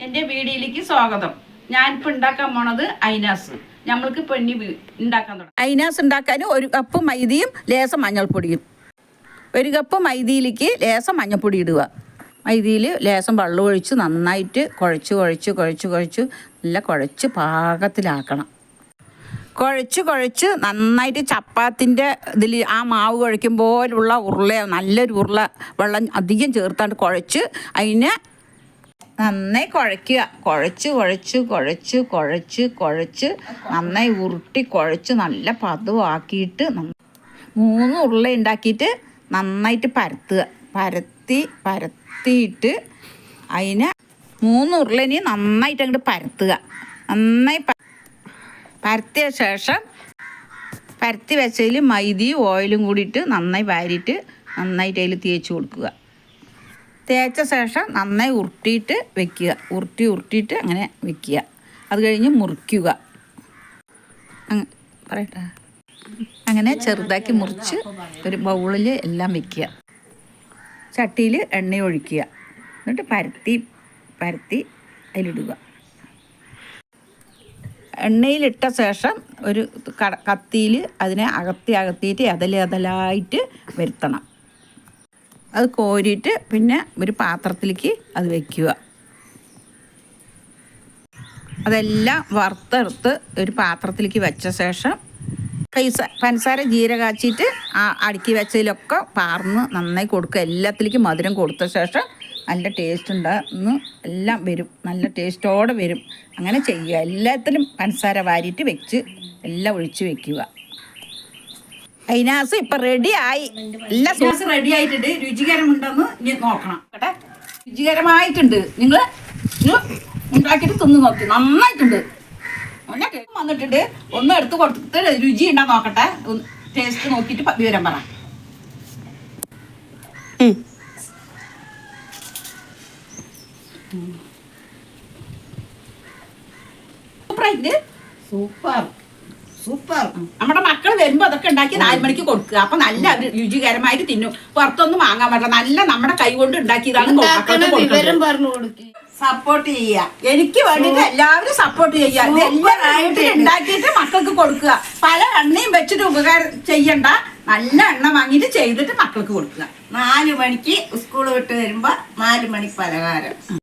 എൻ്റെ വീഡിയോയിലേക്ക് സ്വാഗതം. ഞാനിപ്പോൾ ഉണ്ടാക്കാൻ പോണത് ഐനാസ്. നമ്മൾക്ക് പെണ്ണി ഉണ്ടാക്കാൻ തുടങ്ങാം. ഐനാസ് ഉണ്ടാക്കാൻ 1 കപ്പ് മൈദയും ലേസം മഞ്ഞൾപ്പൊടിയും. 1 കപ്പ് മൈദയിലേക്ക് ലേസം മഞ്ഞൾപ്പൊടി ഇടുക. മൈദയിൽ ലേസം വെള്ളം ഒഴിച്ച് നന്നായിട്ട് കുഴച്ച് നല്ല കുഴച്ച് പാകത്തിലാക്കണം. കുഴച്ച് നന്നായിട്ട് ചപ്പാത്തിൻ്റെ ഇതിൽ ആ മാവ് കുഴയ്ക്കുമ്പോലുള്ള നല്ലൊരു ഉരുള വെള്ളം അധികം ചേർത്താണ്ട് കുഴച്ച് അതിനെ നന്നായി കുഴയ്ക്കുക. കുഴച്ച് നന്നായി ഉരുട്ടി കുഴച്ച് നല്ല പദമാക്കിയിട്ട് 3 ഉരുള ഉണ്ടാക്കിയിട്ട് നന്നായിട്ട് പരത്തിയിട്ട് അതിനെ 3 ഉരുളനെ നന്നായിട്ട് അങ്ങോട്ട് പരത്തുക. നന്നായി പരത്തിയ ശേഷം പരത്തി വെച്ചതിൽ മൈദയും ഓയിലും കൂടിയിട്ട് നന്നായി വാരിയിട്ട് നന്നായിട്ട് അതിൽ തേച്ച് കൊടുക്കുക. തേച്ച ശേഷം നന്നായി ഉരുട്ടിയിട്ട് വെക്കുക. ഉരുട്ടിയിട്ട് അങ്ങനെ വെക്കുക. അത് കഴിഞ്ഞ് മുറിക്കുക. പറയട്ടെ, അങ്ങനെ ചെറുതാക്കി മുറിച്ച് ഒരു ബൗളിൽ എല്ലാം വെക്കുക. ചട്ടിയിൽ എണ്ണ ഒഴിക്കുക. എന്നിട്ട് പരത്തി അതിലിടുക. എണ്ണയിലിട്ട ശേഷം ഒരു കത്തിയിൽ അതിനെ അകത്തിയിട്ട് അതലായിട്ട് വരുത്തണം. അത് കോരിയിട്ട് പിന്നെ ഒരു പാത്രത്തിലേക്ക് അത് വയ്ക്കുക. അതെല്ലാം വറുത്തെടുത്ത് ഒരു പാത്രത്തിലേക്ക് വെച്ച ശേഷം പഞ്ചസാര ജീരകം കാച്ചിയിട്ട് ആ അടുക്കി വെച്ചതിലൊക്കെ പാർന്ന് നന്നായി കൊടുക്കുക. എല്ലാത്തിലേക്കും മധുരം കൊടുത്ത ശേഷം നല്ല ടേസ്റ്റ് ഉണ്ടാകുന്നു. എല്ലാം വരും, നല്ല ടേസ്റ്റോടെ വരും. അങ്ങനെ ചെയ്യുക. എല്ലാത്തിലും പഞ്ചസാര വാരിയിട്ട് വെച്ച് എല്ലാം ഒഴിച്ച് വെക്കുക. ഐനാസ് ഇപ്പം റെഡിയായി. എല്ലാ സോസ് റെഡി ആയിട്ടുണ്ട്. രുചികരമുണ്ടെന്ന് ഇനി നോക്കണം കേട്ടെ. രുചികരമായിട്ടുണ്ട്. നിങ്ങൾ ഉണ്ടാക്കിയിട്ട് തിന്ന് നോക്കി. നന്നായിട്ടുണ്ട്. നല്ല ടേസ്റ്റ് വന്നിട്ടുണ്ട്. ഒന്ന് എടുത്ത് കൊടുത്തിട്ട് രുചി ഉണ്ടോ നോക്കട്ടെ. ടേസ്റ്റ് നോക്കിയിട്ട് വിവരം പറ. സൂപ്പർ. നമ്മുടെ മക്കൾ വരുമ്പോ അതൊക്കെ ഉണ്ടാക്കി 4 മണിക്ക് കൊടുക്കുക. അപ്പൊ നല്ല രുചികരമായിട്ട് തിന്നും. പുറത്തൊന്നും വാങ്ങാൻ പറ്റില്ല. നല്ല നമ്മുടെ കൈ കൊണ്ട് ഉണ്ടാക്കിയതാണ്. സപ്പോർട്ട് ചെയ്യുക. എനിക്ക് വേണ്ടിട്ട് എല്ലാവരും സപ്പോർട്ട് ചെയ്യുക. ഉണ്ടാക്കിയിട്ട് മക്കൾക്ക് കൊടുക്കുക. പല എണ്ണയും വെച്ചിട്ട് ഉപകാരം ചെയ്യണ്ട. നല്ല എണ്ണ വാങ്ങിയിട്ട് ചെയ്തിട്ട് മക്കൾക്ക് കൊടുക്കുക. 4 മണിക്ക് സ്കൂൾ വിട്ട് വരുമ്പോ 4 മണി പലഹാരം.